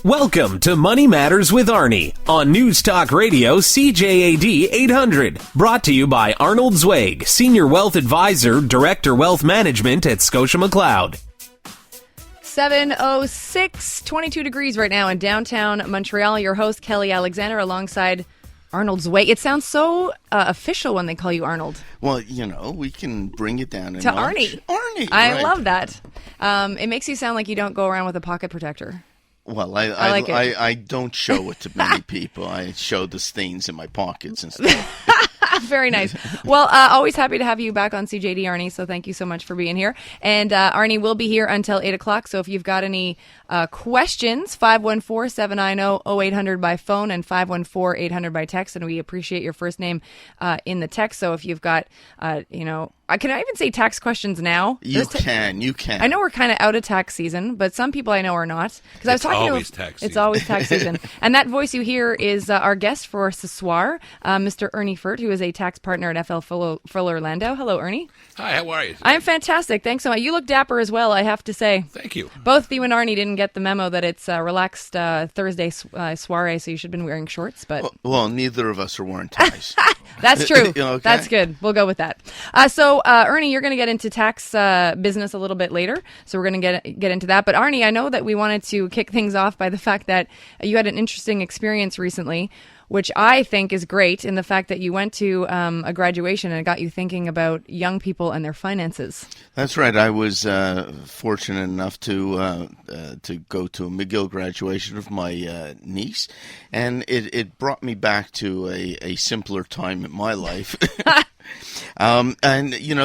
Welcome to Money Matters with Arnie on News Talk Radio CJAD 800. Brought to you by Arnold Zwaig, Senior Wealth Advisor, Director Wealth Management at Scotia McLeod. 7:06, 22 degrees right now in downtown Montreal. Your host, Kelly Alexander, alongside Arnold Zwaig. It sounds so official when they call you Arnold. Well, you know, we can bring it down a to notch. Arnie. Arnie, I right. love that. It makes you sound like you don't go around with a pocket protector. Well, I like it. I don't show it to many people. I show the stains in my pockets and stuff. Very nice. Well, always happy to have you back on CJD, Arnie, so thank you so much for being here. And Arnie will be here until 8 o'clock, so if you've got any questions, 514-790-0800 by phone and 514-800 by text, and we appreciate your first name in the text. So if you've got, can I even say tax questions now? You can. I know we're kind of out of tax season, but some people I know are not. Because I was talking always tax season. It's always tax season. And that voice you hear is our guest for ce soir, Mr. Ernie Furt, who is a tax partner at FL Fuller Landau. Hello, Ernie. Hi, how are you? I'm fantastic. Thanks so much. You look dapper as well, I have to say. Thank you. Both you and Arnie didn't get the memo that it's a relaxed Thursday soiree, so you should have been wearing shorts. But well, neither of us are wearing ties. That's true. Okay. That's good. We'll go with that. So, Ernie, you're going to get into tax business a little bit later, so we're going to get into that. But Arnie, I know that we wanted to kick things off by the fact that you had an interesting experience recently, which I think is great in the fact that you went to a graduation and it got you thinking about young people and their finances. That's right. I was fortunate enough to go to a McGill graduation of my niece, and it brought me back to a simpler time in my life. And,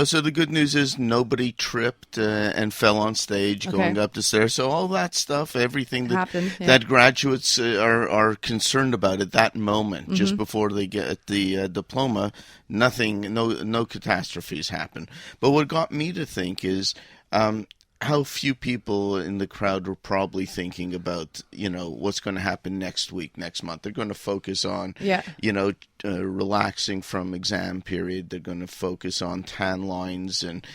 so the good news is nobody tripped and fell on stage going up the stairs. So all that stuff, everything that graduates are concerned about at that moment, just before they get the diploma, no catastrophes happen. But what got me to think is how few people in the crowd were probably thinking about, what's going to happen next week, next month. They're going to focus on, relaxing from exam period. They're going to focus on tan lines and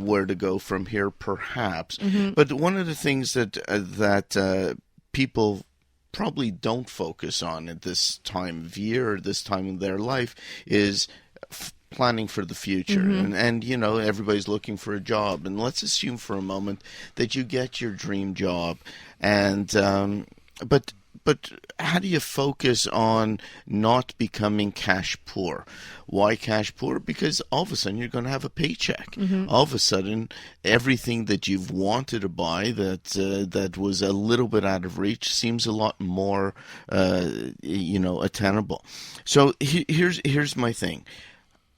where to go from here, perhaps. But one of the things that people probably don't focus on at this time of year or this time of their life is planning for the future. And everybody's looking for a job, and let's assume for a moment that you get your dream job, and but how do you focus on not becoming cash poor? Why cash poor? Because all of a sudden you're going to have a paycheck. All of a sudden, everything that you've wanted to buy that was a little bit out of reach seems a lot more attainable. So here's my thing.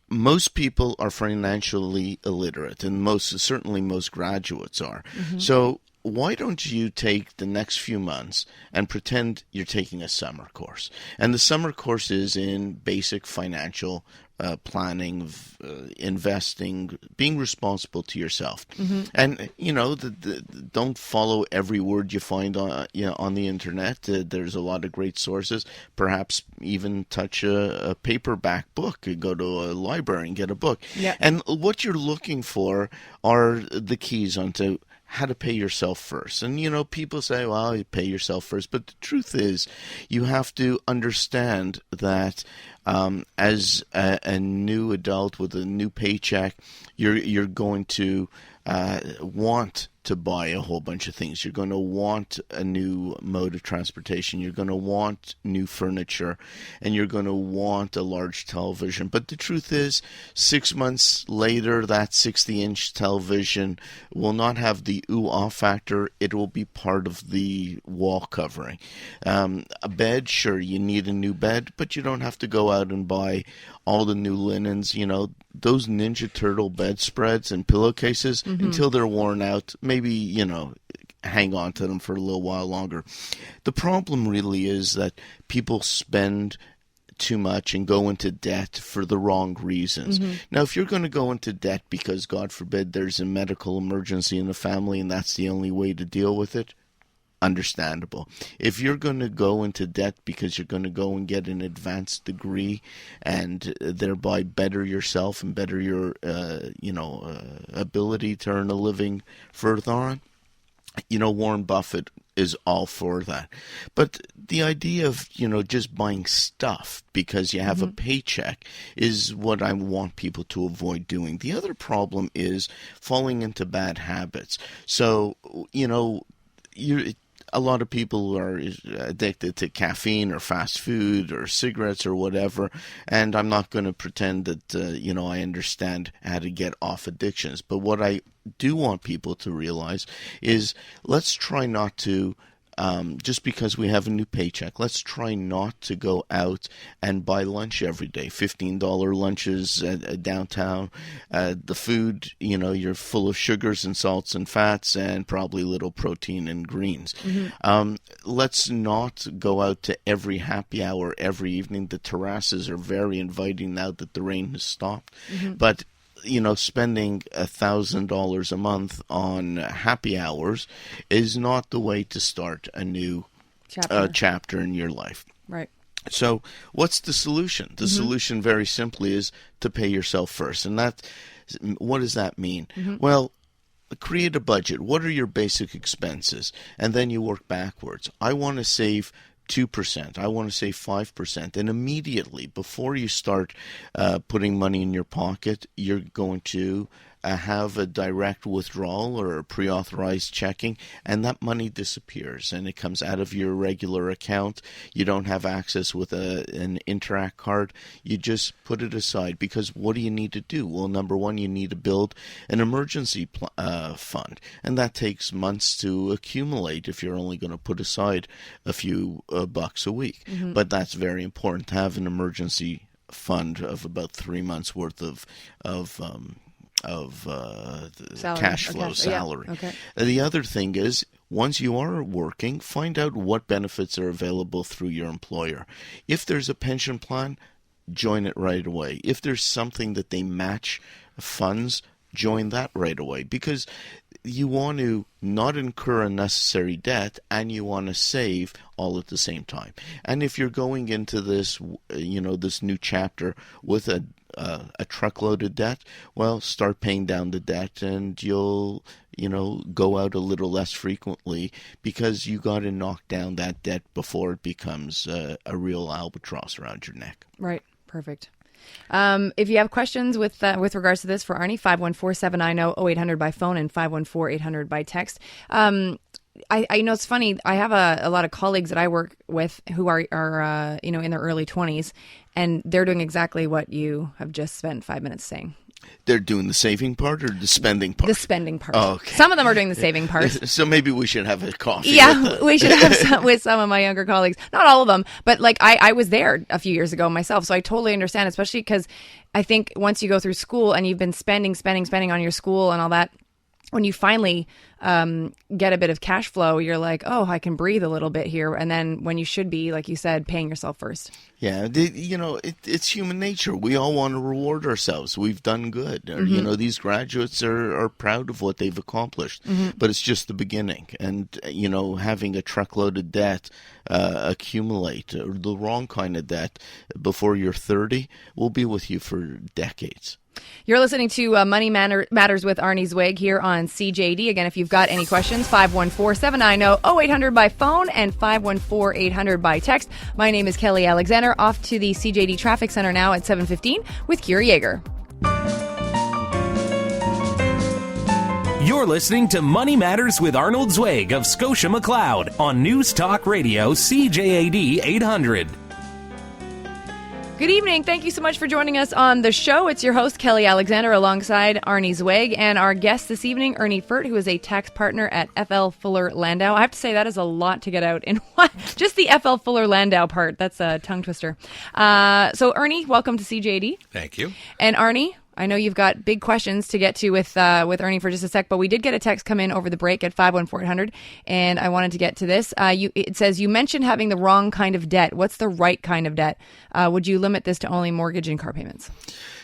Most people are financially illiterate, and certainly most graduates are. So why don't you take the next few months and pretend you're taking a summer course? And the summer course is in basic financial planning, investing, being responsible to yourself. And, don't follow every word you find on the internet. There's a lot of great sources. Perhaps even touch a paperback book. Go to a library and get a book. Yeah. And what you're looking for are the keys onto how to pay yourself first. And, people say, well, you pay yourself first. But the truth is, you have to understand that as a new adult with a new paycheck, you're going to want to buy a whole bunch of things. You're going to want a new mode of transportation. You're going to want new furniture, and you're going to want a large television. But the truth is, 6 months later, that 60-inch television will not have the ooh-ah factor. It will be part of the wall covering. A bed, sure, you need a new bed, but you don't have to go out and buy all the new linens. Those Ninja Turtle bedspreads and pillowcases, until they're worn out, maybe, hang on to them for a little while longer. The problem really is that people spend too much and go into debt for the wrong reasons. Now, if you're going to go into debt because, God forbid, there's a medical emergency in the family and that's the only way to deal with it, understandable. If you're going to go into debt because you're going to go and get an advanced degree and thereby better yourself and better your ability to earn a living further on, Warren Buffett is all for that. But the idea of, just buying stuff because you have a paycheck is what I want people to avoid doing. The other problem is falling into bad habits. So, a lot of people are addicted to caffeine or fast food or cigarettes or whatever, and I'm not going to pretend that, I understand how to get off addictions. But what I do want people to realize is let's try not to, just because we have a new paycheck, let's try not to go out and buy lunch every day. $15 lunches downtown. The food, you're full of sugars and salts and fats and probably little protein and greens. Let's not go out to every happy hour every evening. The terraces are very inviting now that the rain has stopped. But spending $1,000 a month on happy hours is not the way to start a new chapter in your life. Right. So what's the solution? The solution very simply is to pay yourself first. And what does that mean? Well, create a budget. What are your basic expenses? And then you work backwards. I want to save 2%. I want to save 5%. And immediately, before you start putting money in your pocket, you're going to have a direct withdrawal or a pre-authorized checking, and that money disappears and it comes out of your regular account. You don't have access with an Interact card. You just put it aside, because what do you need to do? Well, number one, you need to build an emergency fund, and that takes months to accumulate if you're only going to put aside a few bucks a week. But that's very important to have an emergency fund of about 3 months worth of cash flow, salary. Yeah. Okay. The other thing is, once you are working, find out what benefits are available through your employer. If there's a pension plan, join it right away. If there's something that they match funds, join that right away, because you want to not incur unnecessary debt and you want to save all at the same time. And if you're going into this, this new chapter with a truckload of debt, well, start paying down the debt and you'll, go out a little less frequently, because you got to knock down that debt before it becomes a real albatross around your neck. Right. Perfect. If you have questions with regards to this for Arnie, 514-790-0800 by phone and 514-800 by text. I know it's funny. I have a lot of colleagues that I work with who are in their early 20s, and they're doing exactly what you have just spent 5 minutes saying. They're doing the saving part or the spending part? The spending part. Oh, okay. Some of them are doing the saving part. So maybe we should have a coffee. Yeah, we should have some with some of my younger colleagues. Not all of them, but I was there a few years ago myself, so I totally understand, especially because I think once you go through school and you've been spending on your school and all that, when you finally get a bit of cash flow, you're like, oh, I can breathe a little bit here. And then when you should be, like you said, paying yourself first. Yeah, it's human nature. We all want to reward ourselves. We've done good. These graduates are proud of what they've accomplished. But it's just the beginning. And, having a truckload of debt accumulate, or the wrong kind of debt, before you're 30 will be with you for decades. You're listening to Money Matters with Arnie Zwaig here on CJAD. Again, if you've got any questions, 514-790-0800 by phone and 514-800 by text. My name is Kelly Alexander. Off to the CJAD Traffic Center now at 7:15 with Kira Yeager. You're listening to Money Matters with Arnold Zwaig of Scotia McLeod on News Talk Radio CJAD 800. Good evening. Thank you so much for joining us on the show. It's your host, Kelly Alexander, alongside Arnie Zwaig, and our guest this evening, Ernie Furt, who is a tax partner at FL Fuller Landau. I have to say, that is a lot to get out in one. Just the FL Fuller Landau part. That's a tongue twister. So, Ernie, welcome to CJAD. Thank you. And Arnie, I know you've got big questions to get to with Ernie for just a sec, but we did get a text come in over the break at 514-800, and I wanted to get to this. It says, you mentioned having the wrong kind of debt. What's the right kind of debt? Would you limit this to only mortgage and car payments?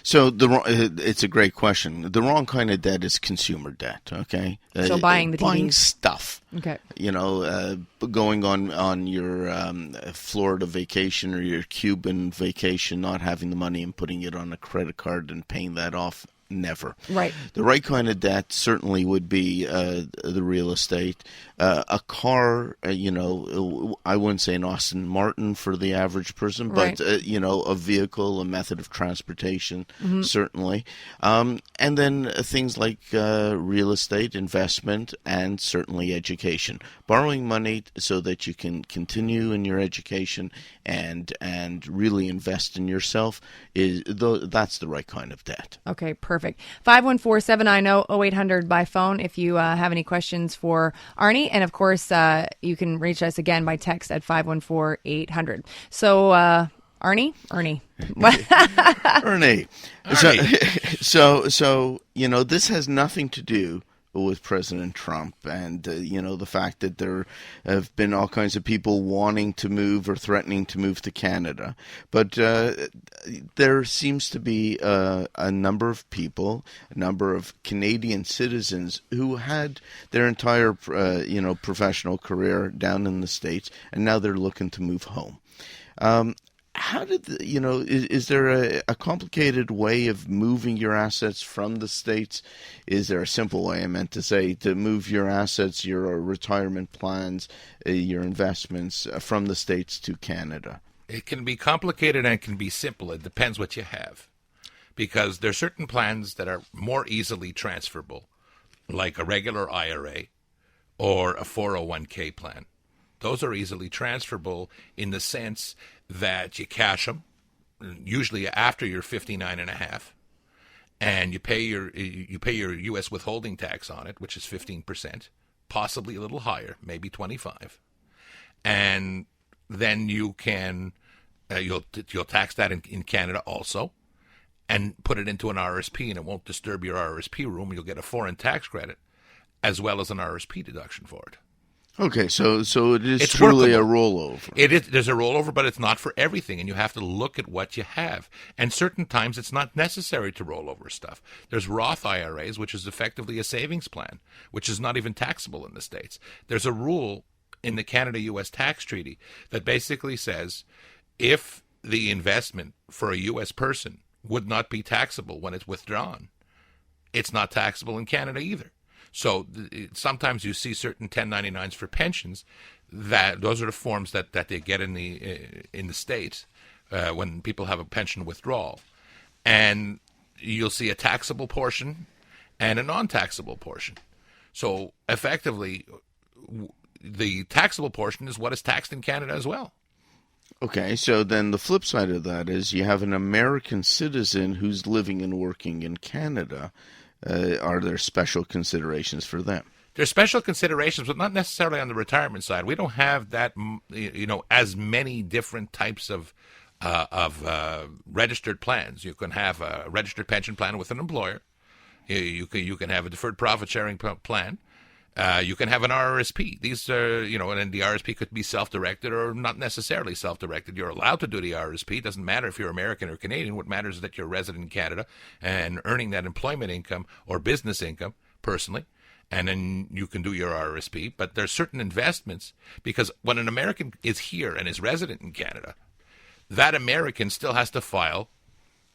So it's a great question. The wrong kind of debt is consumer debt, okay? So buying the TVs. Buying stuff. Okay. Going on your Florida vacation or your Cuban vacation, not having the money and putting it on a credit card and paying that off never. Right. The right kind of debt certainly would be the real estate. A car, I wouldn't say an Aston Martin for the average person, but, a vehicle, a method of transportation, certainly. And then things like real estate, investment, and certainly education. Borrowing money so that you can continue in your education and really invest in yourself, that's the right kind of debt. Okay, perfect. 514-790-0800 by phone if you have any questions for Arnie. And of course, you can reach us again by text at 514-800. So, Ernie. Ernie. So, this has nothing to do with President Trump and, the fact that there have been all kinds of people wanting to move or threatening to move to Canada. But there seems to be a number of people, a number of Canadian citizens who had their entire, professional career down in the States, and now they're looking to move home. How did is there a complicated way of moving your assets from the States? Is there a simple way, I meant to say, to move your assets, your retirement plans, your investments from the States to Canada? It can be complicated and it can be simple. It depends what you have. Because there are certain plans that are more easily transferable, like a regular IRA or a 401k plan. Those are easily transferable in the sense that you cash them, usually after you're 59 and a half, and you pay your U.S. withholding tax on it, which is 15%, possibly a little higher, maybe 25%, and then you can you'll tax that in Canada also, and put it into an RSP, and it won't disturb your RSP room. You'll get a foreign tax credit as well as an RSP deduction for it. Okay, so it's truly workable. A rollover. It is. There's a rollover, but it's not for everything, and you have to look at what you have. And certain times it's not necessary to roll over stuff. There's Roth Iras, which is effectively a savings plan, which is not even taxable in the States. There's a rule in the Canada-U.S. tax treaty that basically says if the investment for a U.S. person would not be taxable when it's withdrawn, it's not taxable in Canada either. So sometimes you see certain 1099s for pensions. That those are the forms that they get in the States when people have a pension withdrawal, and you'll see a taxable portion and a non-taxable portion. So effectively, the taxable portion is what is taxed in Canada as well. Okay, so then the flip side of that is you have an American citizen who's living and working in Canada. Are there special considerations for them? There's special considerations, but not necessarily on the retirement side. We don't have that, as many different types of registered plans. You can have a registered pension plan with an employer. You can have a deferred profit sharing plan. You can have an RRSP. These are, and the RRSP could be self-directed or not necessarily self-directed. You're allowed to do the RRSP. It doesn't matter if you're American or Canadian. What matters is that you're a resident in Canada and earning that employment income or business income personally, and then you can do your RRSP. But there's certain investments, because when an American is here and is resident in Canada, that American still has to file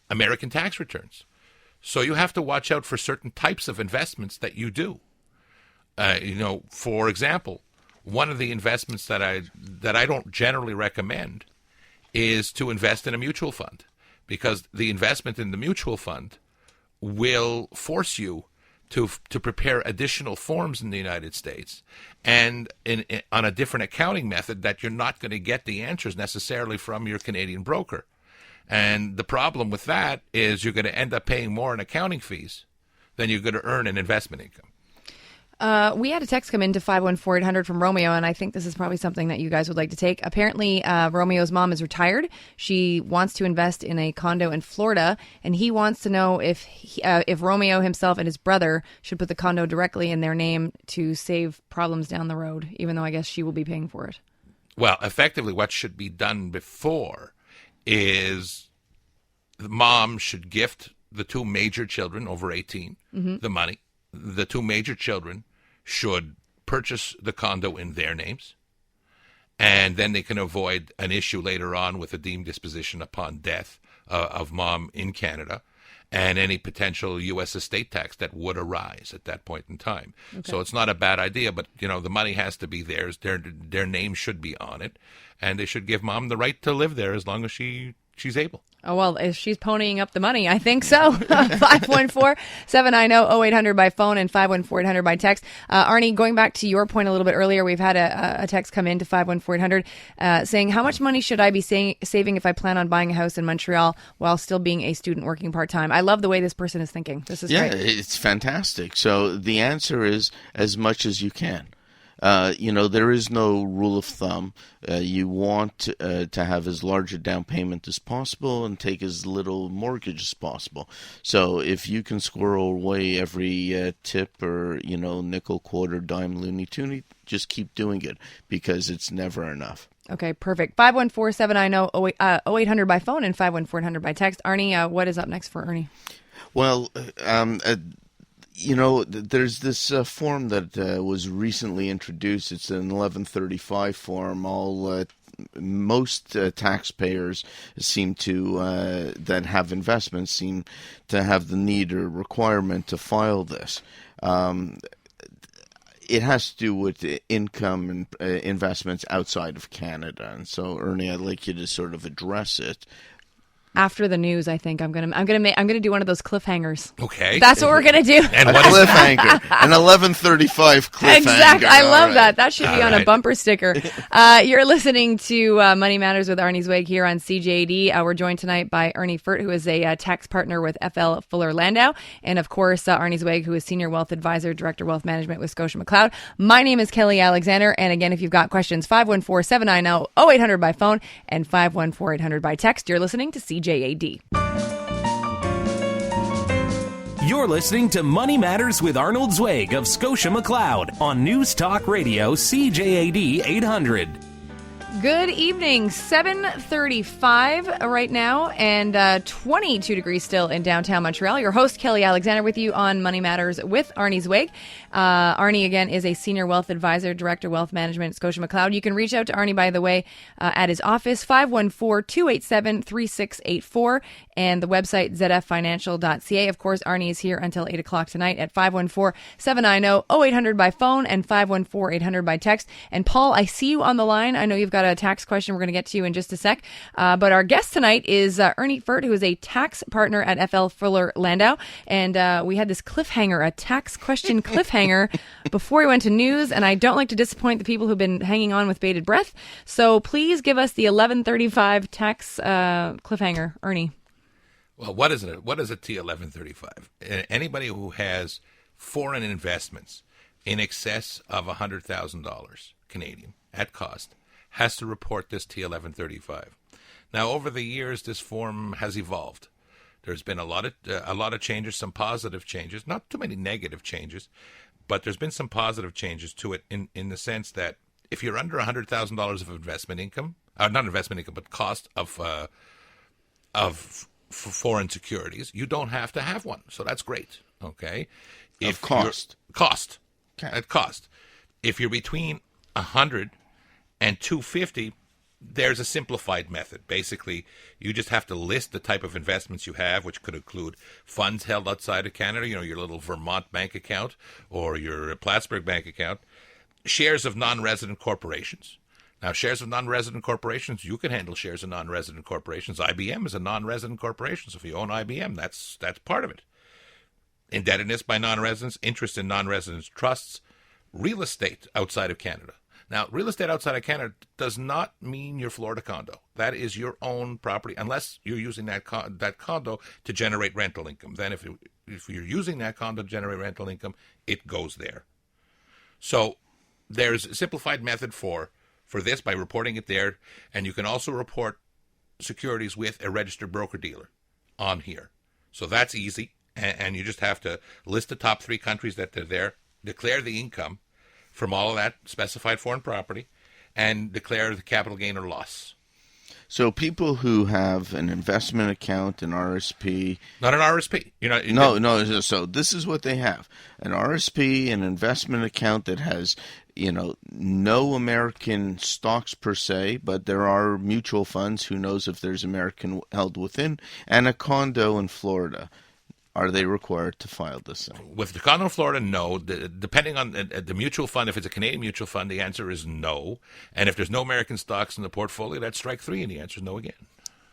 American tax returns. So you have to watch out for certain types of investments that you do. For example, one of the investments that I don't generally recommend is to invest in a mutual fund, because the investment in the mutual fund will force you to prepare additional forms in the United States and on a different accounting method that you're not going to get the answers necessarily from your Canadian broker. And the problem with that is you're going to end up paying more in accounting fees than you're going to earn in investment income. We had a text come into 514-800 from Romeo, and I think this is probably something that you guys would like to take. Apparently, Romeo's mom is retired. She wants to invest in a condo in Florida, and he wants to know if Romeo himself and his brother should put the condo directly in their name to save problems down the road, even though I guess she will be paying for it. Well, effectively, what should be done before is the mom should gift the two major children over 18 the money. The two major children should purchase the condo in their names, and then they can avoid an issue later on with a deemed disposition upon death of mom in Canada. and any potential U.S. estate tax that would arise at that point in time. Okay. So it's not a bad idea, but the money has to be theirs. Their name should be on it, and they should give mom the right to live there as long as she's able. Oh, well, if she's ponying up the money, I think so. 514-790-0800 by phone and 514-800 by text. Arnie, going back to your point a little bit earlier, we've had a text come in to 514-800 saying, how much money should I be saving if I plan on buying a house in Montreal while still being a student working part-time? I love the way this person is thinking. This is great. Yeah, it's fantastic. So the answer is as much as you can. There is no rule of thumb. You want to have as large a down payment as possible and take as little mortgage as possible. So if you can squirrel away every tip or, nickel, quarter, dime, loony, toony, just keep doing it because it's never enough. Okay, perfect. 514-790-0800 by phone and 514-800 by text. Arnie, what is up next for Ernie? Well, there's this form that was recently introduced. It's an 1135 form. Most taxpayers seem to, that have investments, seem to have the need or requirement to file this. It has to do with income and investments outside of Canada. And so, Ernie, I'd like you to sort of address it. After the news, I think I'm gonna do one of those cliffhangers. Okay, that's what we're gonna do. And what cliffhanger? An 1135 cliffhanger. Exactly. I love right. that. That should be on a bumper sticker. You're listening to Money Matters with Arnie Zwaig here on CJAD. We're joined tonight by Ernie Furt, who is a tax partner with FL Fuller Landau, and of course Arnie Zwaig, who is Senior Wealth Advisor, Director Wealth Management with Scotia McLeod. My name is Kelly Alexander, and again, if you've got questions, 514-790-0800 by phone and 514-800 by text. You're listening to CJAD. You're listening to Money Matters with Arnold Zwaig of Scotia McLeod on News Talk Radio CJAD 800. Good evening. 7:35 right now and 22 degrees still in downtown Montreal. Your host, Kelly Alexander, with you on Money Matters with Arnie Zwaig. Arnie, again, is a Senior Wealth Advisor, Director Wealth Management at Scotia McLeod. You can reach out to Arnie, by the way, at his office, 514-287-3684, and the website, zffinancial.ca. Of course, Arnie is here until 8 o'clock tonight at 514-790-0800 by phone and 514-800 by text. And Paul, I see you on the line. I know you've got a tax question we're going to get to you in just a sec. But our guest tonight is Ernie Furt, who is a tax partner at FL Fuller Landau. And we had this cliffhanger, a tax question cliffhanger before we went to news. And I don't like to disappoint the people who've been hanging on with bated breath. So please give us the 1135 tax cliffhanger, Ernie. Well, what is it? What is a T1135? Anybody who has foreign investments in excess of $100,000 Canadian at cost has to report this T1135. Now, over the years, this form has evolved. There's been a lot of changes, some positive changes, not too many negative changes, but there's been some positive changes to it in the sense that if you're under $100,000 of investment income, not investment income, but cost of foreign securities, you don't have to have one. So that's great. Okay. Of cost. Cost. Okay. At cost. If you're between 100 and 250, there's a simplified method. Basically, you just have to list the type of investments you have, which could include funds held outside of Canada, your little Vermont bank account or your Plattsburgh bank account, shares of non-resident corporations. Now, shares of non-resident corporations, you can handle shares of non-resident corporations. IBM is a non-resident corporation, so if you own IBM, that's part of it. Indebtedness by non-residents, interest in non-resident trusts, real estate outside of Canada. Now, real estate outside of Canada does not mean your Florida condo. That is your own property, unless you're using that condo to generate rental income. Then if you're using that condo to generate rental income, it goes there. So there's a simplified method for this by reporting it there, and you can also report securities with a registered broker-dealer on here. So that's easy, and you just have to list the top 3 countries that they're there, declare the income from all of that specified foreign property, and declare the capital gain or loss. So people who have an investment account, an RSP... Not an RSP. No. So this is what they have. An RSP, an investment account that has, no American stocks per se, but there are mutual funds. Who knows if there's American held within, and a condo in Florida. are they required to file this thing? With the condo in Florida, no. Depending on the mutual fund, if it's a Canadian mutual fund, the answer is no. And if there's no American stocks in the portfolio, that's strike three, and the answer is no again.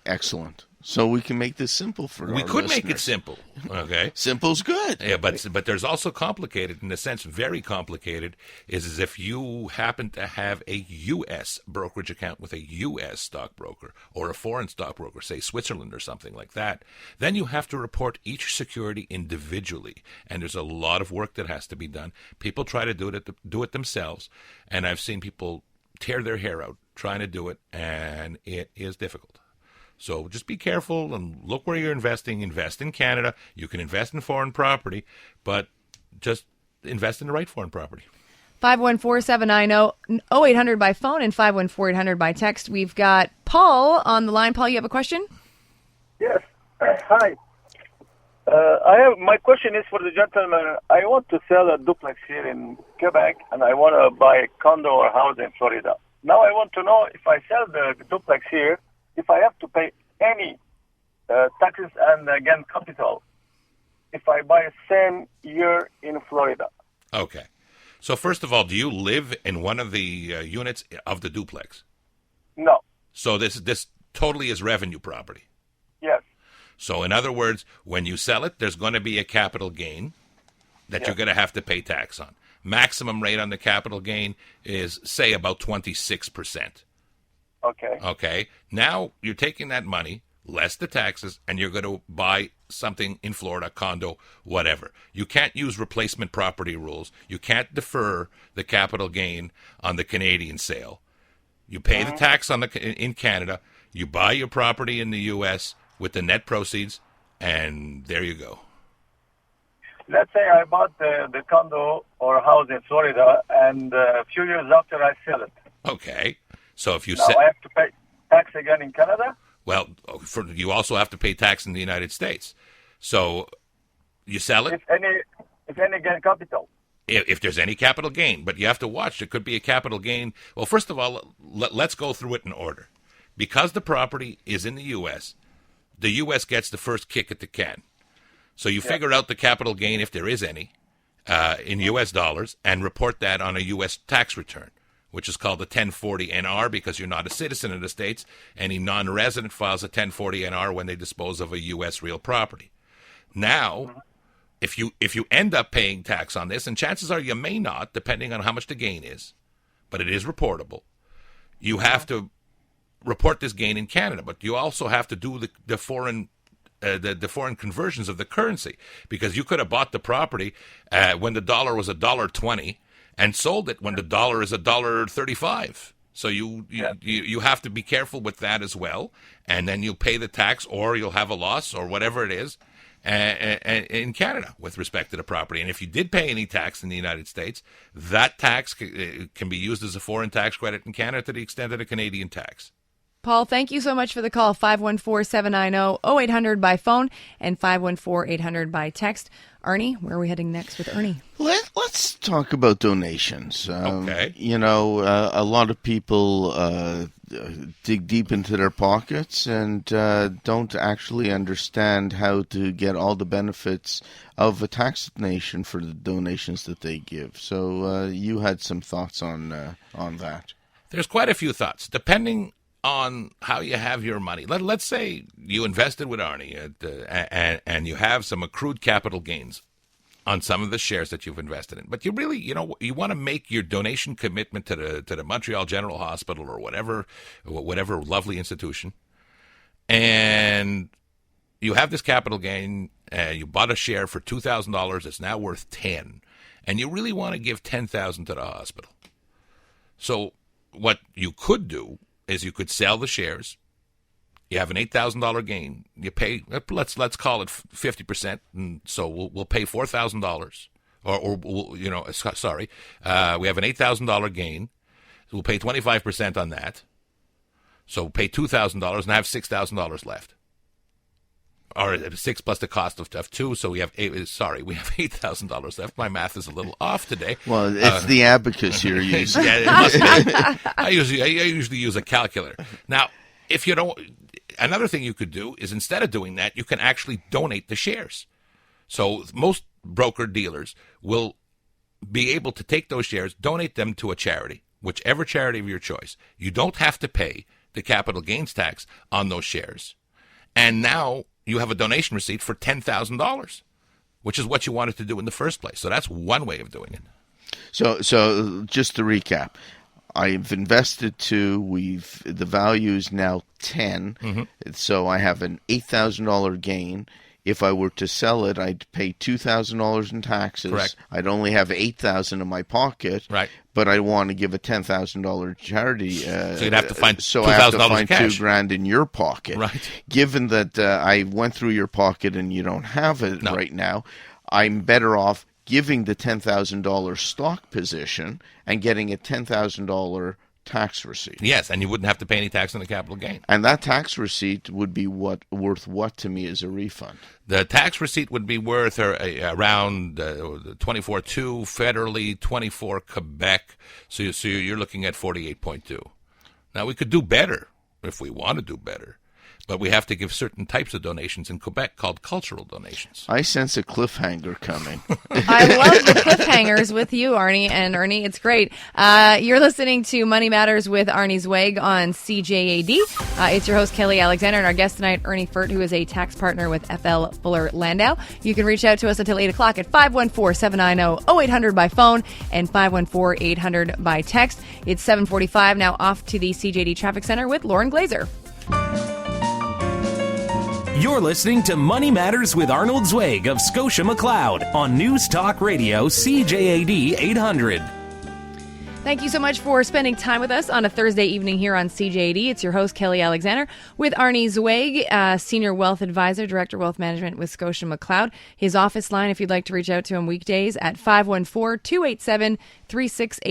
Excellent. So we can make this simple for our We could listeners. make it simple, okay? Simple's good. Yeah, but there's also complicated, in a sense, very complicated, is if you happen to have a U.S. brokerage account with a U.S. stockbroker or a foreign stockbroker, say Switzerland or something like that, then you have to report each security individually, and there's a lot of work that has to be done. People try to do it themselves, and I've seen people tear their hair out trying to do it, and it is difficult. So just be careful and look where you're investing. Invest in Canada. You can invest in foreign property, but just invest in the right foreign property. 514-790-0800 by phone and 514-800 by text. We've got Paul on the line. Paul, you have a question? Yes. Hi. My question is for the gentleman. I want to sell a duplex here in Quebec, and I want to buy a condo or house in Florida. Now I want to know if I sell the duplex here, if I have to pay any taxes and, again, capital if I buy the same year in Florida. Okay. So first of all, do you live in one of the units of the duplex? No. So this totally is revenue property. Yes. So in other words, when you sell it, there's going to be a capital gain that you're going to have to pay tax on. Maximum rate on the capital gain is, say, about 26%. Okay. Okay. Now you're taking that money, less the taxes, and you're going to buy something in Florida, condo, whatever. You can't use replacement property rules. You can't defer the capital gain on the Canadian sale. You pay the tax in Canada. You buy your property in the U.S. with the net proceeds, and there you go. Let's say I bought the condo or house in Florida, and a few years after I sell it. Okay. So if you Now I have to pay tax again in Canada? Well, you also have to pay tax in the United States. So you sell it. If any gain capital. If there's any capital gain, but you have to watch. There could be a capital gain. Well, first of all, let's go through it in order. Because the property is in the U.S., the U.S. gets the first kick at the can. So you figure out the capital gain, if there is any, in U.S. dollars, and report that on a U.S. tax return, which is called a 1040-NR because you're not a citizen of the States. Any non-resident files a 1040-NR when they dispose of a U.S. real property. Now, if you end up paying tax on this, and chances are you may not, depending on how much the gain is, but it is reportable, you have to report this gain in Canada, but you also have to do the foreign conversions of the currency, because you could have bought the property when the dollar was $1.20 and sold it when the dollar is $1.35. So you have to be careful with that as well, and then you pay the tax, or you'll have a loss, or whatever it is, in Canada with respect to the property. And if you did pay any tax in the United States, that tax can be used as a foreign tax credit in Canada to the extent of a Canadian tax. Paul, thank you so much for the call. 514-790-0800 by phone and 514-800 by text. Arnie, where are we heading next with Ernie? Let's talk about donations. Okay. You know, a lot of people dig deep into their pockets and don't actually understand how to get all the benefits of a tax donation for the donations that they give. So you had some thoughts on that. There's quite a few thoughts, depending on how you have your money. Let's say you invested with Arnie and you have some accrued capital gains on some of the shares that you've invested in. But you really, you want to make your donation commitment to the Montreal General Hospital or whatever lovely institution. And you have this capital gain, you bought a share for $2,000, it's now worth $10,000. And you really want to give $10,000 to the hospital. So what you could do is you could sell the shares. You have an $8,000 gain. You pay, let's call it 50%, and so we'll pay $4,000. We have an $8,000 gain. So we'll pay 25% on that. So we'll pay $2,000 and have $6,000 left. Or 6 plus the cost of stuff too. So we have $8,000 left. My math is a little off today. Well, it's the abacus you're using. Yeah, it must be. I usually use a calculator. Now, if you don't, another thing you could do is instead of doing that, you can actually donate the shares. So most broker dealers will be able to take those shares, donate them to a charity, whichever charity of your choice. You don't have to pay the capital gains tax on those shares. And now you have a donation receipt for $10,000, which is what you wanted to do in the first place. So that's one way of doing it. So just to recap, I've invested the value is now 10. Mm-hmm. So I have an $8,000 gain. If I were to sell it, I'd pay $2,000 in taxes. Correct. I'd only have $8,000 in my pocket. Right. But I want to give a $10,000 charity. So you'd have to find so I have to find cash. $2,000 in your pocket. Right. Given that I went through your pocket and you don't have it right now, I'm better off giving the $10,000 stock position and getting a $10,000 tax receipt. Yes, and you wouldn't have to pay any tax on the capital gain. And that tax receipt would be worth what to me as a refund? The tax receipt would be worth around 24.2 federally, 24 Quebec. So you're looking at 48.2. Now we could do better if we want to do better, but we have to give certain types of donations in Quebec called cultural donations. I sense a cliffhanger coming. I love the cliffhangers with you, Arnie. And Ernie, it's great. You're listening to Money Matters with Arnie Zwaig on CJAD. It's your host, Kelly Alexander, and our guest tonight, Ernie Furt, who is a tax partner with FL Fuller Landau. You can reach out to us until 8 o'clock at 514-790-0800 by phone and 514-800 by text. It's 7:45 now, off to the CJAD Traffic Center with Lauren Glazer. You're listening to Money Matters with Arnold Zwaig of Scotia McLeod on News Talk Radio CJAD 800. Thank you so much for spending time with us on a Thursday evening here on CJAD. It's your host, Kelly Alexander, with Arnie Zwaig, Senior Wealth Advisor, Director Wealth Management with Scotia McLeod. His office line, if you'd like to reach out to him weekdays, at 514-287-3684,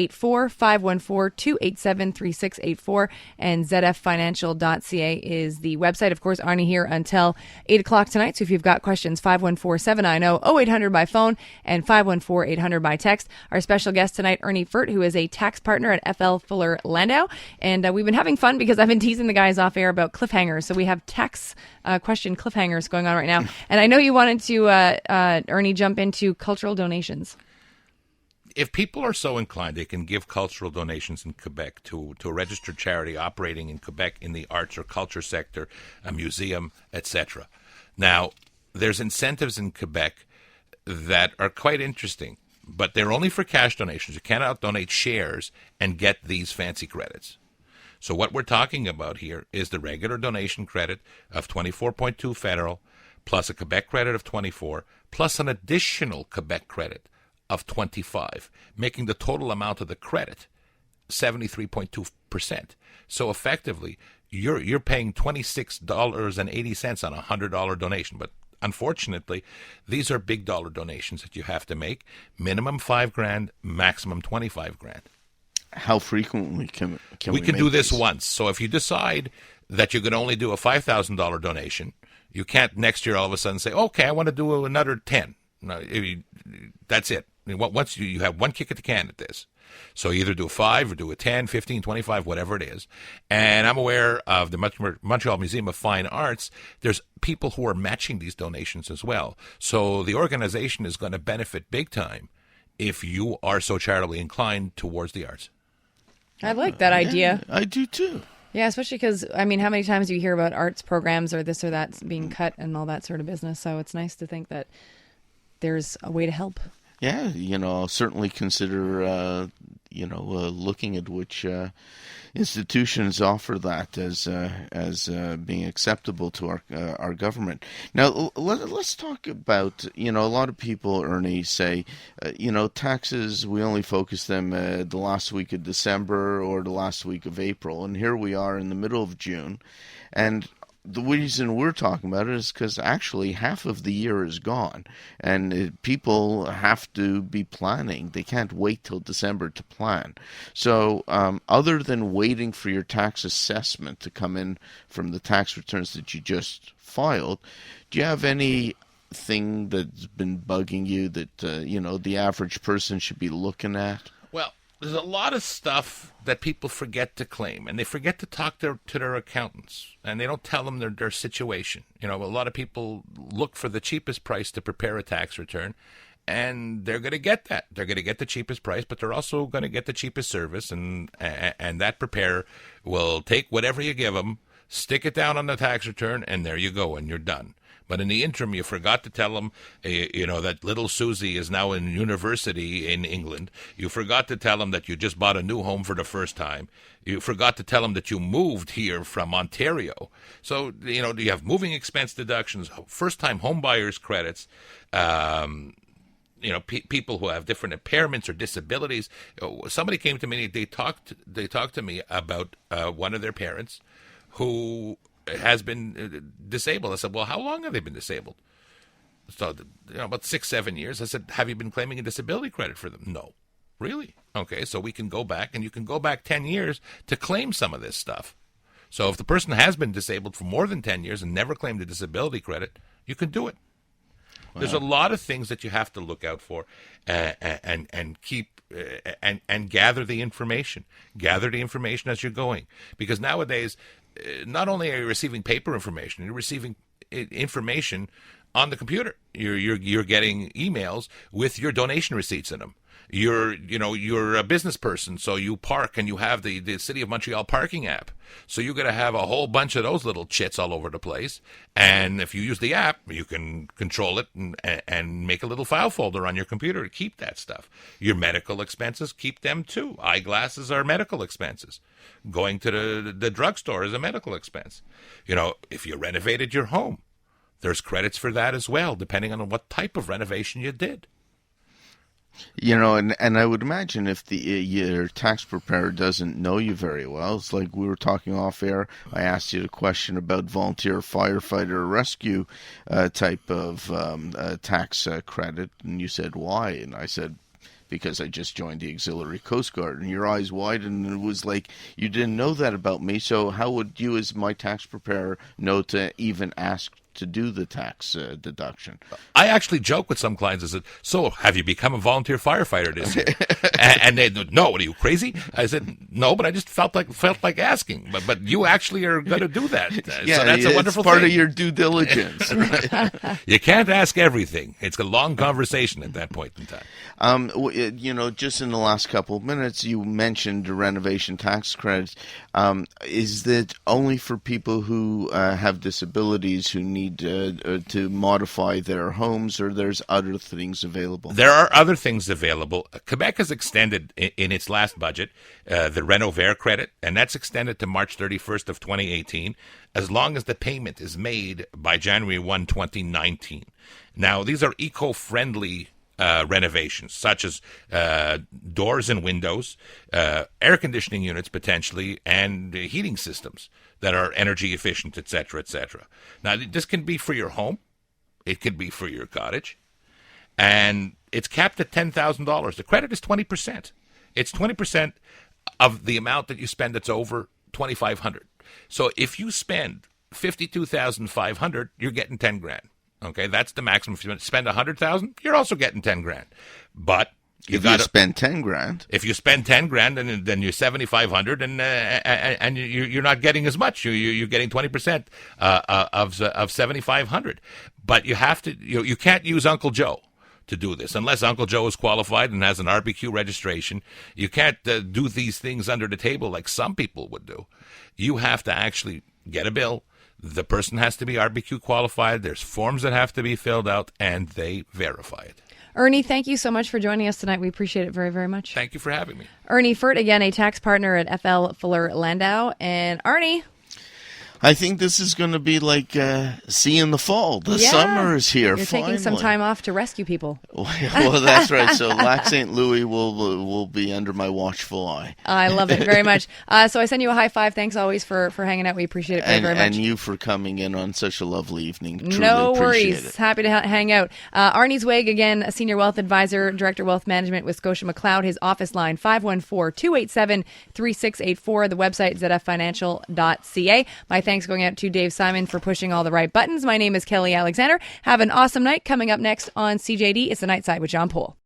514-287-3684, and zffinancial.ca is the website. Of course, Arnie here until 8 o'clock tonight, so if you've got questions, 514-790-0800 by phone and 514-800 by text. Our special guest tonight, Ernie Furt, who is a tax partner at FL Fuller Landau. And we've been having fun because I've been teasing the guys off air about cliffhangers. So we have tax question cliffhangers going on right now. And I know you wanted to, Ernie, jump into cultural donations. If people are so inclined, they can give cultural donations in Quebec to a registered charity operating in Quebec in the arts or culture sector, a museum, etc. Now, there's incentives in Quebec that are quite interesting, but they're only for cash donations. You cannot donate shares and get these fancy credits. So what we're talking about here is the regular donation credit of 24.2 federal, plus a Quebec credit of 24, plus an additional Quebec credit of 25, making the total amount of the credit 73.2%. So effectively, you're paying $26.80 on a $100 donation, but unfortunately, these are big dollar donations that you have to make. Minimum $5,000, maximum $25,000. How frequently can we can make do this these? once. So if you decide that you can only do a $5,000 donation, you can't next year all of a sudden say, okay, I want to do another 10. No, that's it. Once you have one kick at the can at this. So either do a 5 or do a 10, 15, 25, whatever it is. And I'm aware of the Montreal Museum of Fine Arts. There's people who are matching these donations as well. So the organization is going to benefit big time if you are so charitably inclined towards the arts. I like that idea. Yeah, I do too. Yeah, especially because, I mean, how many times do you hear about arts programs or this or that being cut and all that sort of business? So it's nice to think that there's a way to help. Yeah, I'll certainly consider, looking at which institutions offer that as being acceptable to our government. Now, let's talk about, a lot of people, Ernie, say, taxes, we only focus them the last week of December or the last week of April. And here we are in the middle of June. And the reason we're talking about it is because actually half of the year is gone, and people have to be planning. They can't wait till December to plan. So other than waiting for your tax assessment to come in from the tax returns that you just filed, do you have anything that's been bugging you that, the average person should be looking at? Well, there's a lot of stuff that people forget to claim, and they forget to talk to their accountants, and they don't tell them their situation. A lot of people look for the cheapest price to prepare a tax return, and they're going to get that. They're going to get the cheapest price, but they're also going to get the cheapest service, and that preparer will take whatever you give them, stick it down on the tax return, and there you go, and you're done. But in the interim, you forgot to tell them, that little Susie is now in university in England. You forgot to tell them that you just bought a new home for the first time. You forgot to tell them that you moved here from Ontario. So, you have moving expense deductions, first-time home buyers credits, people who have different impairments or disabilities. Somebody came to me, they talked to me about one of their parents who has been disabled. I said, well, how long have they been disabled? So, about 6-7 years. I said, have you been claiming a disability credit for them? No. Really? Okay, so we can go back, and you can go back 10 years to claim some of this stuff. So if the person has been disabled for more than 10 years and never claimed a disability credit, you can do it. Wow. There's a lot of things that you have to look out for and keep and gather the information. Gather the information as you're going. Because nowadays, not only are you receiving paper information, you're receiving information on the computer. You're getting emails with your donation receipts in them. You're a business person, so you park and you have the City of Montreal parking app. So you're going to have a whole bunch of those little chits all over the place. And if you use the app, you can control it and make a little file folder on your computer to keep that stuff. Your medical expenses, keep them too. Eyeglasses are medical expenses. Going to the drugstore is a medical expense. If you renovated your home, there's credits for that as well, depending on what type of renovation you did. And I would imagine if your tax preparer doesn't know you very well, it's like we were talking off air. I asked you a question about volunteer firefighter rescue type of tax credit, and you said why, and I said because I just joined the Auxiliary Coast Guard, and your eyes widened, and it was like you didn't know that about me. So how would you, as my tax preparer, know to even ask to do the tax deduction? I actually joke with some clients. I said, so have you become a volunteer firefighter this year? and they, no, what are you, crazy? I said, no, but I just felt like asking. But you actually are going to do that. Yeah, so that's a wonderful part thing. of your due diligence. Right? You can't ask everything. It's a long conversation at that point in time. Just in the last couple of minutes, you mentioned the renovation tax credits. Is that only for people who have disabilities who need to modify their homes, or there's other things available? There are other things available. Quebec has extended in its last budget the Renovare credit, and that's extended to March 31st of 2018, as long as the payment is made by January 1, 2019. Now, these are eco-friendly renovations, such as doors and windows, air conditioning units potentially, and heating systems that are energy efficient, etc., etc. Now, this can be for your home. It could be for your cottage. And it's capped at $10,000. The credit is 20%. It's 20% of the amount that you spend that's over $2,500. So if you spend $52,500, you're getting $10,000. Okay, that's the maximum. If you spend $100,000, you're also getting $10,000. But if you spend $10,000, if you spend $10,000, then you're $7,500, and you're not getting as much. You're getting 20% of $7,500. But you have to. You can't use Uncle Joe to do this unless Uncle Joe is qualified and has an RBQ registration. You can't do these things under the table like some people would do. You have to actually get a bill. The person has to be RBQ qualified. There's forms that have to be filled out, and they verify it. Ernie, thank you so much for joining us tonight. We appreciate it very, very much. Thank you for having me. Ernie Furt, again, a tax partner at FL Fuller Landau. And Arnie, I think this is going to be like sea in the fall. The summer is here. You're finally. taking some time off to rescue people. Well, that's right. So Lac St. Louis will be under my watchful eye. I love it very much. So I send you a high five. Thanks always for hanging out. We appreciate it very, very much. And you for coming in on such a lovely evening. Truly no appreciate worries. it. Happy to hang out. Arnie Zwaig, again, a senior wealth advisor, director wealth management with Scotia McLeod. His office line 514-287-3684. The website zffinancial.ca. My thanks going out to Dave Simon for pushing all the right buttons. My name is Kelly Alexander. Have an awesome night. Coming up next on CJAD, it's the Night Side with John Poole.